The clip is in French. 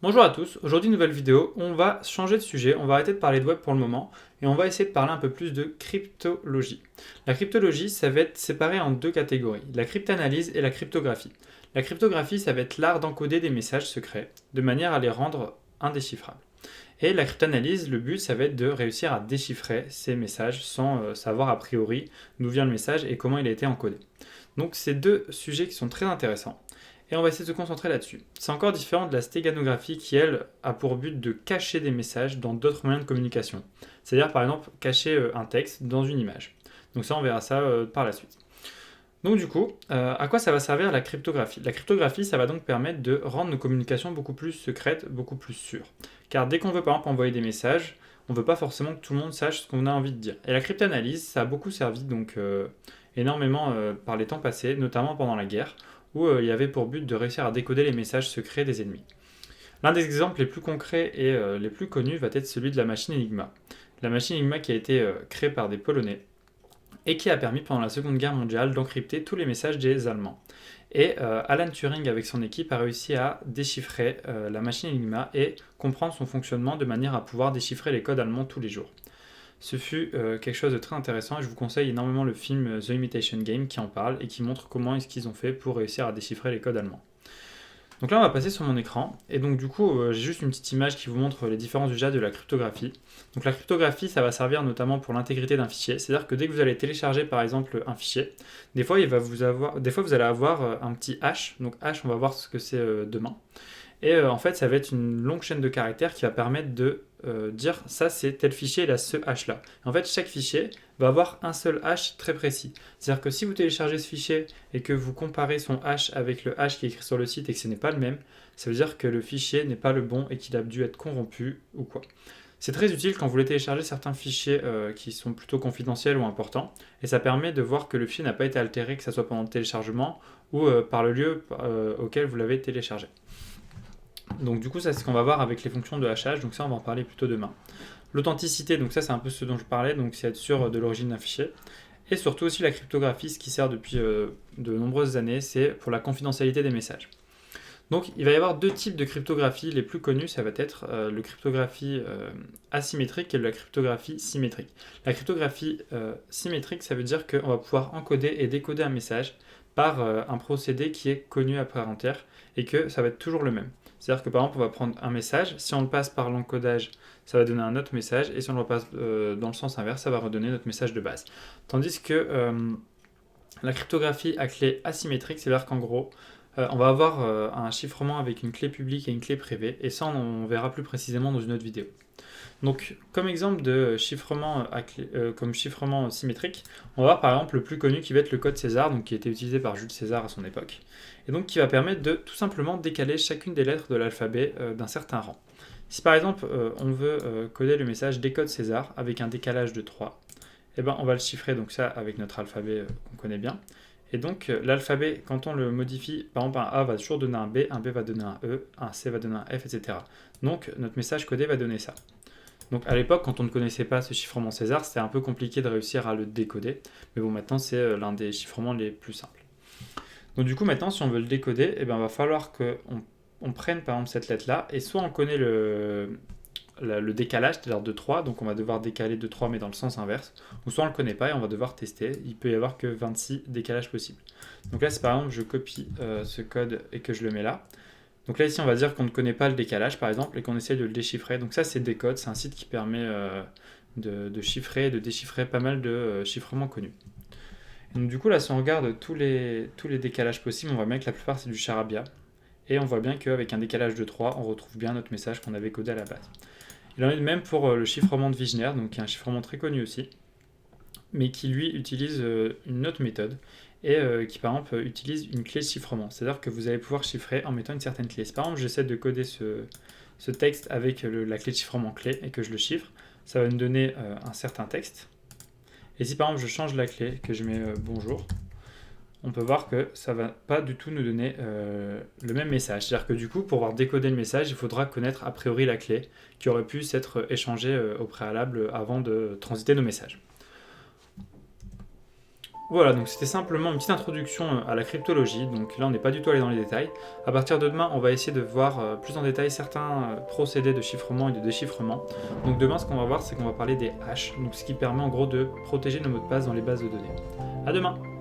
Bonjour à tous, aujourd'hui nouvelle vidéo, on va changer de sujet, on va arrêter de parler de web pour le moment et on va essayer de parler un peu plus de cryptologie. La cryptologie, ça va être séparé en deux catégories, la cryptanalyse et la cryptographie. La cryptographie, ça va être l'art d'encoder des messages secrets de manière à les rendre indéchiffrables. Et la cryptanalyse, le but, ça va être de réussir à déchiffrer ces messages sans savoir a priori d'où vient le message et comment il a été encodé. Donc c'est deux sujets qui sont très intéressants. Et on va essayer de se concentrer là-dessus. C'est encore différent de la stéganographie qui, elle, a pour but de cacher des messages dans d'autres moyens de communication. C'est-à-dire, par exemple, cacher un texte dans une image. Donc ça, on verra ça par la suite. Donc du coup, à quoi ça va servir la cryptographie? La cryptographie, ça va donc permettre de rendre nos communications beaucoup plus secrètes, beaucoup plus sûres. Car dès qu'on veut, par exemple, envoyer des messages, on ne veut pas forcément que tout le monde sache ce qu'on a envie de dire. Et la cryptanalyse, ça a beaucoup servi donc énormément par les temps passés, notamment pendant la guerre, où il y avait pour but de réussir à décoder les messages secrets des ennemis. L'un des exemples les plus concrets et les plus connus va être celui de la machine Enigma. La machine Enigma qui a été créée par des Polonais et qui a permis pendant la Seconde Guerre mondiale d'encrypter tous les messages des Allemands. Et Alan Turing avec son équipe a réussi à déchiffrer la machine Enigma et comprendre son fonctionnement de manière à pouvoir déchiffrer les codes allemands tous les jours. Ce fut quelque chose de très intéressant et je vous conseille énormément le film The Imitation Game qui en parle et qui montre comment est-ce qu'ils ont fait pour réussir à déchiffrer les codes allemands. Donc là on va passer sur mon écran et donc du coup j'ai juste une petite image qui vous montre les différents usages de la cryptographie. Donc la cryptographie ça va servir notamment pour l'intégrité d'un fichier, c'est-à-dire que dès que vous allez télécharger par exemple un fichier, des fois vous allez avoir un petit hash, donc hash on va voir ce que c'est demain. Et en fait, ça va être une longue chaîne de caractères qui va permettre de dire ça c'est tel fichier, il a ce hash là. En fait, chaque fichier va avoir un seul hash très précis. C'est-à-dire que si vous téléchargez ce fichier et que vous comparez son hash avec le hash qui est écrit sur le site et que ce n'est pas le même, ça veut dire que le fichier n'est pas le bon et qu'il a dû être corrompu ou quoi. C'est très utile quand vous voulez télécharger certains fichiers qui sont plutôt confidentiels ou importants, et ça permet de voir que le fichier n'a pas été altéré, que ce soit pendant le téléchargement ou par le lieu auquel vous l'avez téléchargé. Donc du coup, ça c'est ce qu'on va voir avec les fonctions de hachage, donc ça on va en parler plutôt demain. L'authenticité, donc ça c'est un peu ce dont je parlais, donc c'est être sûr de l'origine d'un fichier. Et surtout aussi la cryptographie, ce qui sert depuis de nombreuses années, c'est pour la confidentialité des messages. Donc il va y avoir deux types de cryptographie, les plus connus ça va être la cryptographie asymétrique et la cryptographie symétrique. La cryptographie symétrique, ça veut dire qu'on va pouvoir encoder et décoder un message par un procédé qui est connu à part entière et que ça va être toujours le même. C'est-à-dire que par exemple, on va prendre un message, si on le passe par l'encodage, ça va donner un autre message, et si on le repasse dans le sens inverse, ça va redonner notre message de base. Tandis que la cryptographie à clé asymétrique, c'est-à-dire qu'en gros, on va avoir un chiffrement avec une clé publique et une clé privée, et ça on verra plus précisément dans une autre vidéo. Donc, comme exemple de chiffrement, comme chiffrement symétrique, on va voir par exemple le plus connu qui va être le code César, donc qui a été utilisé par Jules César à son époque, et donc qui va permettre de tout simplement décaler chacune des lettres de l'alphabet d'un certain rang. Si par exemple on veut coder le message décode César avec un décalage de 3, eh ben, on va le chiffrer donc ça avec notre alphabet qu'on connaît bien. Et donc l'alphabet, quand on le modifie, par exemple un A va toujours donner un B va donner un E, un C va donner un F, etc. Donc notre message codé va donner ça. Donc à l'époque, quand on ne connaissait pas ce chiffrement César, c'était un peu compliqué de réussir à le décoder. Mais bon, maintenant, c'est l'un des chiffrements les plus simples. Donc du coup, maintenant, si on veut le décoder, il va falloir qu'on prenne par exemple cette lettre-là, et soit on connaît le décalage, c'est-à-dire de 3, donc on va devoir décaler de 3 mais dans le sens inverse, ou soit on ne le connaît pas et on va devoir tester. Il peut y avoir que 26 décalages possibles. Donc là, c'est par exemple, je copie ce code et que je le mets là. Donc là, ici, on va dire qu'on ne connaît pas le décalage, par exemple, et qu'on essaie de le déchiffrer. Donc ça, c'est Decode, c'est un site qui permet de chiffrer et de déchiffrer pas mal de chiffrements connus. Et donc du coup, là, si on regarde tous les décalages possibles, on voit bien que la plupart, c'est du charabia. Et on voit bien qu'avec un décalage de 3, on retrouve bien notre message qu'on avait codé à la base. Il en est de même pour le chiffrement de Wigner, donc qui est un chiffrement très connu aussi, mais qui lui utilise une autre méthode et qui par exemple utilise une clé de chiffrement. C'est-à-dire que vous allez pouvoir chiffrer en mettant une certaine clé. Si par exemple j'essaie de coder ce texte avec la clé de chiffrement clé et que je le chiffre, ça va me donner un certain texte. Et si par exemple je change la clé, que je mets bonjour, on peut voir que ça ne va pas du tout nous donner le même message. C'est-à-dire que du coup, pour pouvoir décoder le message, il faudra connaître a priori la clé qui aurait pu s'être échangée au préalable avant de transiter nos messages. Voilà, donc c'était simplement une petite introduction à la cryptologie, donc là on n'est pas du tout allé dans les détails. À partir de demain, on va essayer de voir plus en détail certains procédés de chiffrement et de déchiffrement. Donc demain, ce qu'on va voir, c'est qu'on va parler des hashes, donc ce qui permet en gros de protéger nos mots de passe dans les bases de données. À demain!